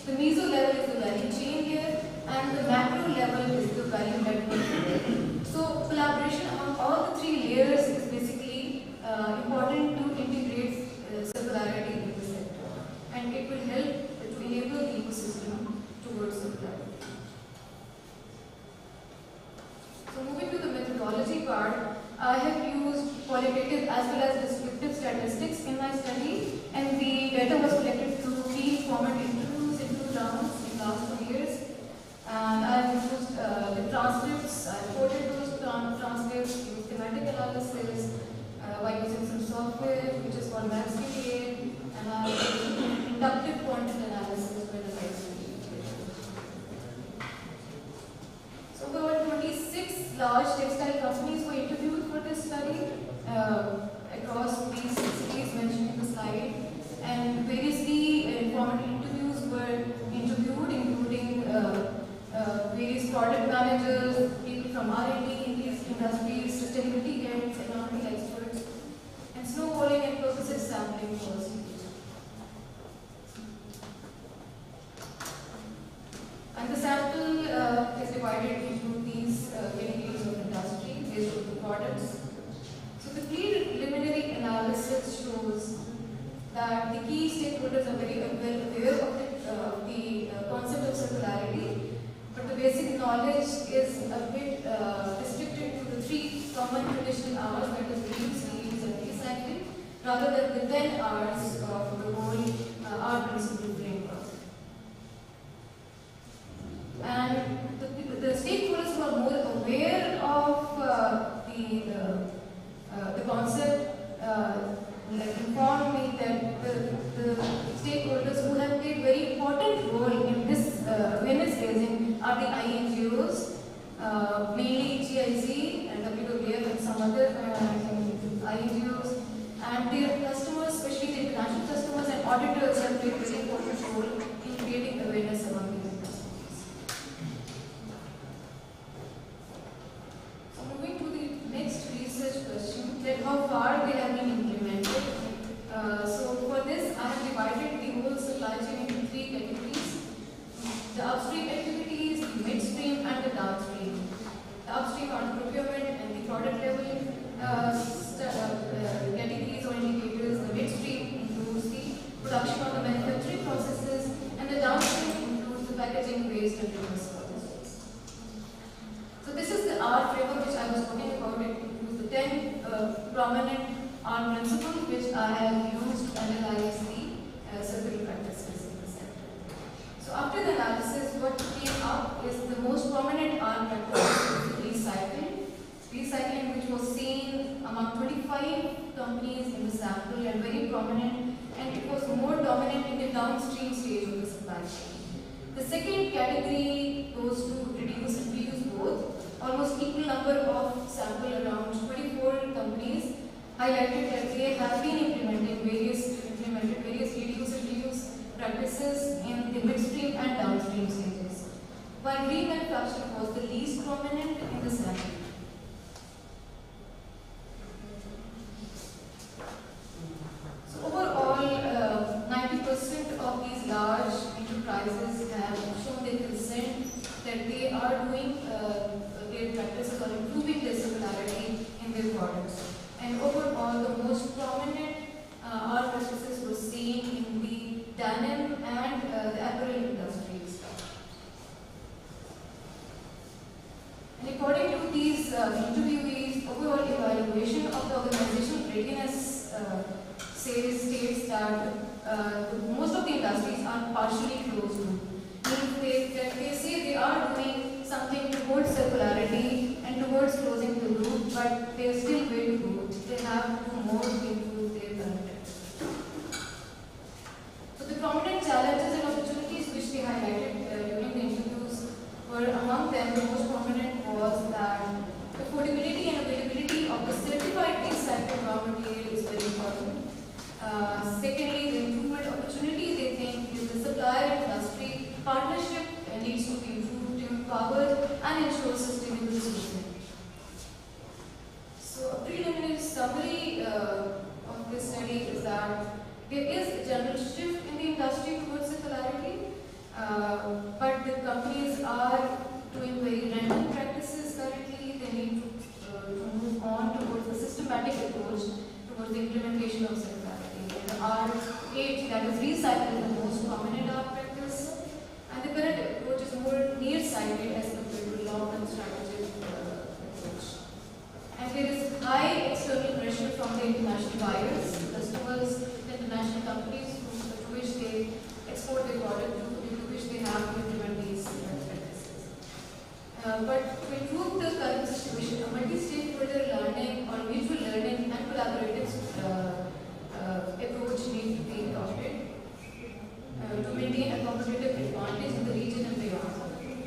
The meso level is the value chain here, and the macro level is the value network. So collaboration among all the three layers is basically important to integrate circularity in the sector, and it will help to enable the ecosystem towards circularity. So moving to the methodology part, I have used qualitative as well as descriptive statistics in my study, and the data was collected through field format interviews in 2 rounds in the last 2 years. And I have used the transcripts, I quoted those transcripts, used thematic analysis by using some software which is called MaxQA, and I used inductive content analysis with the So there were 26 large textile companies were interviewed for this study across these cities mentioned in the slide, and variously informed interviews were interviewed, including various product managers, people from R&D in these industries, sustainability heads, environmental experts, and snowballing and purposive sampling was used. And the sample is divided into these categories of industry based on the products. So the preliminary analysis shows that the key stakeholders are very well aware of the concept of circularity, but the basic knowledge is a bit restricted to the 3 common traditional hours, that is reuse, reuse, and recycling, rather than the 10 hours of the whole hour principle framework. And the stakeholders who are more aware of the concept informed me that the stakeholders who have played very important role in this awareness raising are the INGOs, mainly GIZ and WWF and some other INGOs, and their customers, especially the international customers and auditors, have played very important role in creating awareness among these customers. So moving to the next research question, that how far they have been implemented. So for this, I have divided the whole supply chain into 3 categories: the upstream activities, the midstream, and the downstream. The upstream are the procurement and the product level categories or indicators. The midstream includes the production of the manufacturing processes, and the downstream includes the packaging, waste, and reverse processes. So this is the R framework which I was talking about. It includes the 10 prominent R principles which I have used to analyze the circular practices in the sector. So after the analysis, what came up is the most prominent R practice, recycling. Recycling, which was seen among 25 companies in the sample and very prominent, and it was more dominant in the downstream stage of the supply chain. The second category goes to reduce and reuse both. Almost equal number of sample, around 24 companies, highlighted that they have been implemented various reduce and reuse practices in the midstream and downstream stages, while remanufacturing was the least prominent in the sample. So overall, 90% of these large enterprises have shown their consent that they are doing their practices or improving their circularity in their products. And overall, the most prominent R practices were seen in the denim and the apparel industries. And according to these interviewees, overall evaluation of the organizational readiness states that most of the industries are partially closed loop. They say they are doing something towards circularity and towards closing the loop, but they are still way to go. They have to do more to improve their current practice. So the prominent challenges and opportunities which they highlighted during the interviews were, among them, the most prominent was that affordability and availability of the certified recycled raw material is very important. Secondly, the improvement opportunity they think is the supplier industry partnership needs to be improved to empower and ensure sustainable sourcing. So a preliminary summary of this study is that there is a general shift in the industry towards circularity. cycle is the most common in our practice, and the current approach is more nearsighted as compared to long-term strategic approach. And there is high external pressure from the international buyers, customers, international companies to which they export their product, to which they have to implement these practices. But to improve the current situation, a multi-stakeholder learning or mutual learning and collaborative approach needs to be adopted to maintain a competitive advantage in the region and beyond.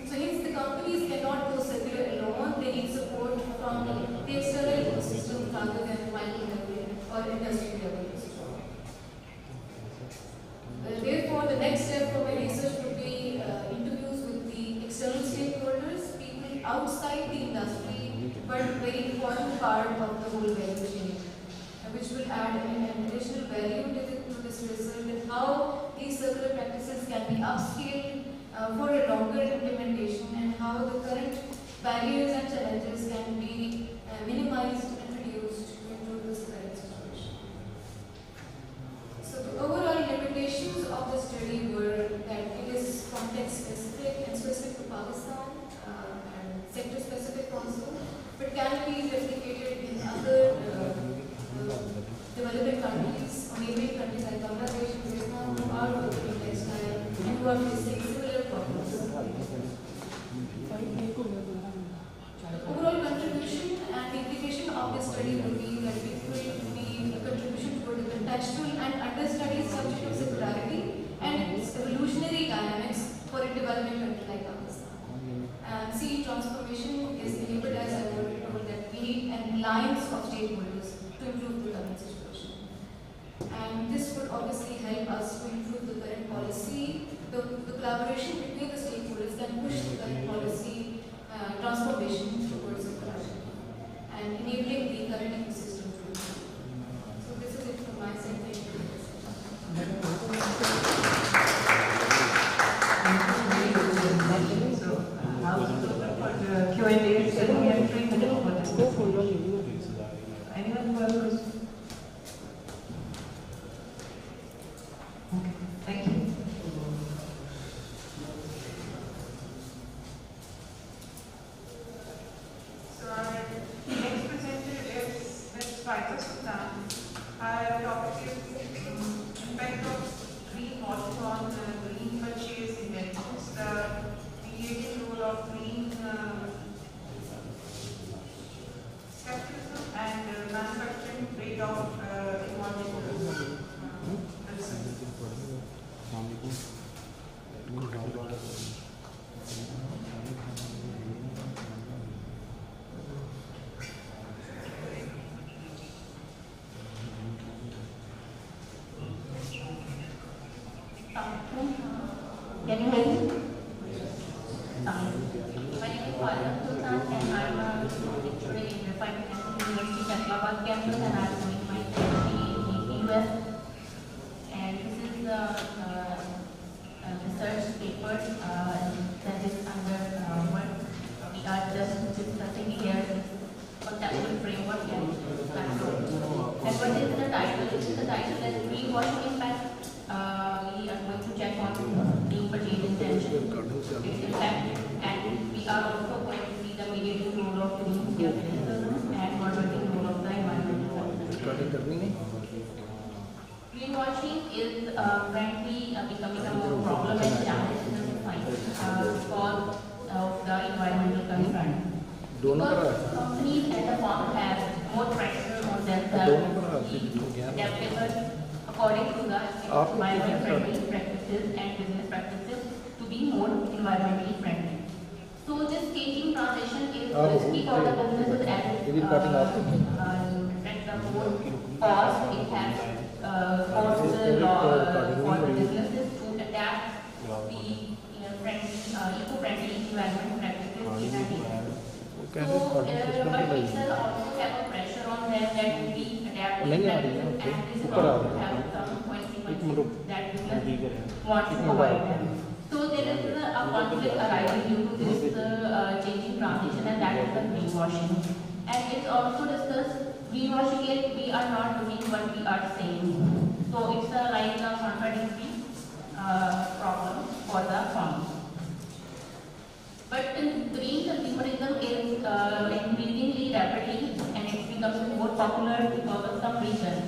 So hence the companies cannot go circular alone, they need support from the external ecosystem rather than micro level or industry level support. Therefore, the next step for my research would be interviews with the external stakeholders, people outside the industry, but very important part of the whole value chain, which will add an additional value to this research and how these circular practices can be upscaled for a longer implementation and how the current barriers and challenges can be minimized and reduced to improve this current situation. So the overall limitations of the study were that it is context specific and specific to Pakistan and sector specific also, but can be replicated in other developing countries or neighboring countries like Bangladesh and Vietnam who are working in textile and who are facing similar problems. Overall contribution and implication of this study will be that it will be a contribution toward the contextual and understudied subject of circularity and its evolutionary dynamics for a developing country like Pakistan. And CE transformation is enabled, as I already told, that we need an alliance of stakeholders to improve the current situation. And this would obviously help us to improve the current policy. The collaboration between the stakeholders can push the current policy transformation towards circularity and enabling the current ecosystem to improve. So this is it from my side. Thank you. So, for the Q&A session, we have 3 minutes for this. Anyone who has questions? Okay, thank you. So our next presenter is Ms. Faiza Sultan. Our topic is impact of greenwashing on green purchase intentions, the mediating role of green skepticism and manufacturing trade-off involving Can you hear me? My name is Hall-1 and I'm a lecturer in Refined University Hyderabad campus and I'm doing my PhD in the US. And this is the research paper that is under work. We are just discussing here conceptual framework and platform. And what is the title? The title is Greenwashing Impact. We are going to check on green purchase intention, its impact, and we are also going to see the mediating role of green skepticism and moderating role of the environmental sustainability. Greenwashing is currently becoming a more problem and challenge in the society because of the environmental concern. Because companies and the firms have more pressure on themselves to be adaptable according to the environment friendly practices and business practices to be more environmentally friendly. So this changing transition is risky for the businesses as it reflects the more cost it has cost for the businesses to adapt the eco-friendly environment practices in a So, but it will also have a pressure on them that will be adaptive and this will also have some consequences that business wants to provide them. So there is a conflict arising due to this changing transition, and that is the greenwashing. And it's also discussed, greenwashing is we are not doing what we are saying. So it's like a contradictory. popular because of some reasons.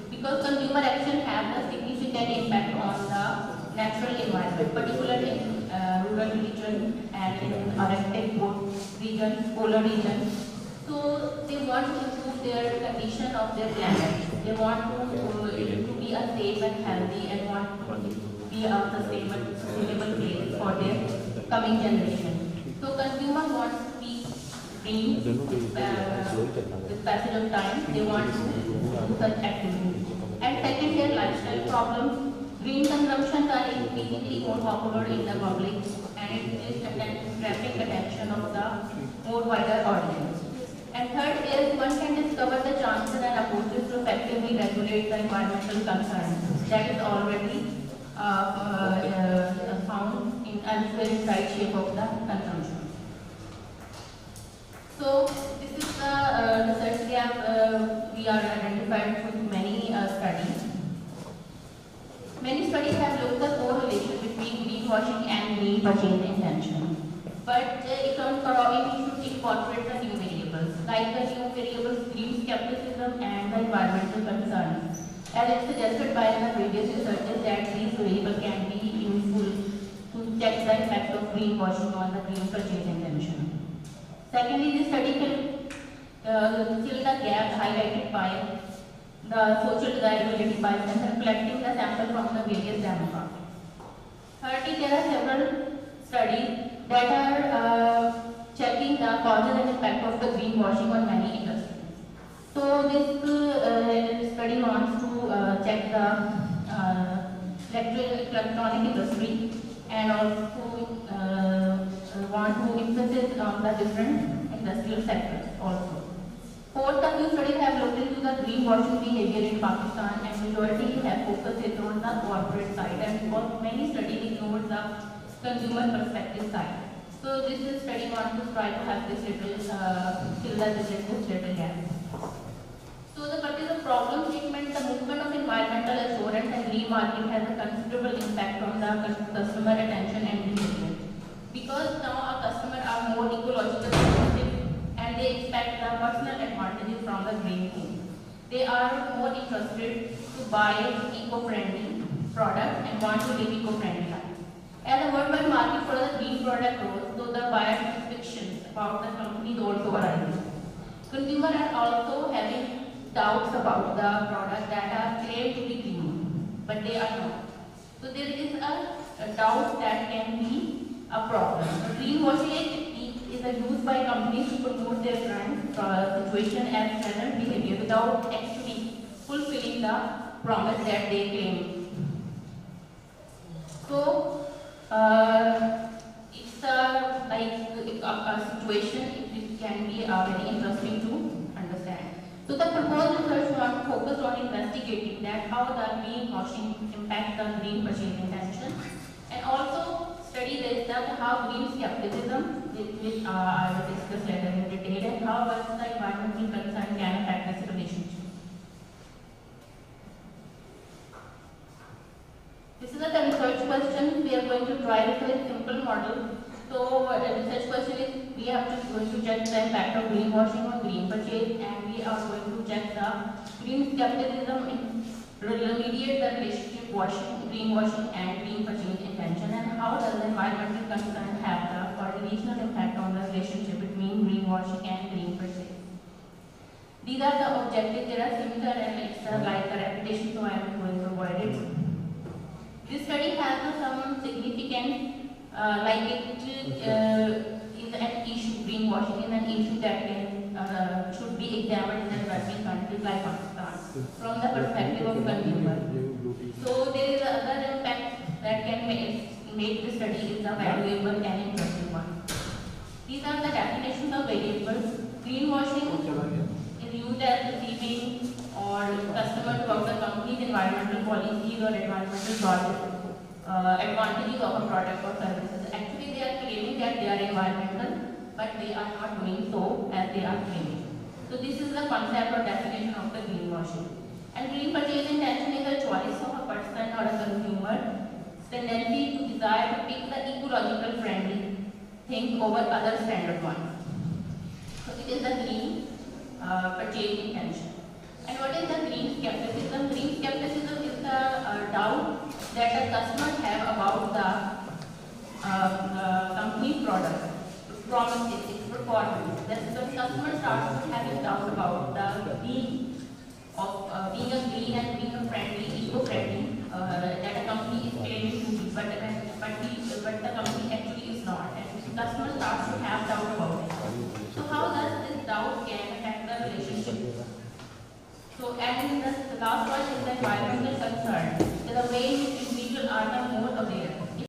Because consumer action has a significant impact on the natural environment, particularly in rural region and in Arctic region, polar region. So they want to improve their condition of their planet. They want to be a safe and healthy and want to be a sustainable place for their coming generation. So consumer wants to be green with passage of time. They want to do such activities. And second, their lifestyle problems. Green consumption are increasingly more popular in the public and it is attracting attention of the more wider audience. And third is one can discover the chances and approaches to effectively regulate the environmental concerns that is already found in elsewhere in right shape of the consumption. So this is the research gap we are identified with many studies. Many studies have looked at the correlation between greenwashing and green purchase intention. But economy should incorporate the new variables, like the new variables green skepticism and the environmental concerns. As it's suggested by the previous researchers that these variables can be useful to check the impact of greenwashing on the green purchase intention. Secondly, this study can fill the gap highlighted by the social desirability bias and collecting the sample from the various demographics. Thirdly, there are several studies that are checking the causes and impact of the greenwashing on many industries. So this study wants to check the electronic industry and also want to emphasize on the different industrial sectors also. Fourth, the new studies have looked into the greenwashing behavior in Pakistan and majority have focused on the corporate side and many studies ignored the consumer perspective side. So this study wants to try to have this little fill this little gap. So the particular problem statement, the movement of environmental assurance and green market has a considerable impact on the customer attention and behavior. Because now our customers are more ecological sensitive and they expect the personal advantages from the green thing. They are more interested to buy eco-friendly products and want to live eco-friendly life. As the worldwide market for the green product grows, so the buyer's restrictions about the companies also arising. Consumers are also having doubts about the product that are claimed to be green, but they are not. So there is a doubt that can be a problem. Greenwashing is used by companies to promote their brand situation as present behavior without actually fulfilling the promise that they claim. So it's like a situation which can be very interesting to understand. So the proposed research want to focus on investigating that how the greenwashing impacts the green purchase intention and also study this that how green skepticism, which I will discuss later in detail, and how the environmental concern can affect this relationship. This is a research question. We are going to try to a simple model. So the research question is we have to check the impact of greenwashing on green purchase and we are going to check the green skepticism and remediate the relationship greenwashing and green purchase intention and how does the environmental concern have the coordinational impact on the relationship between greenwashing and green purchase. These are the objectives. There are similar and extra like the repetition, so I am going to avoid it. This study has some significant like it is an issue, greenwashing is an issue that can, should be examined in a developing countries like Pakistan from the perspective of consumer. So there is another impact that can make the study is a valuable and interesting one. These are the definitions of variables. Greenwashing is used as deceiving or customers about the company's environmental policies or environmental projects. Advantages of a product or services. Actually, they are claiming that they are environmental, but they are not doing so as they are claiming. So this is the concept or definition of the greenwashing. And green purchase intention is a choice of a person or a consumer tendency to desire to pick the ecological friendly thing over other standard ones. So it is the green purchase intention. And what is the green skepticism? Green skepticism is the doubt that the customers have about the company's product, promises, its performance. That the customer starts having doubt about the being of being a green and being a friendly, eco-friendly that a company is claiming to be, but the company actually is not, and customers starts to have doubt about it. So how does this doubt can affect the relationship? So and the last one is the environmental concern. So the way in which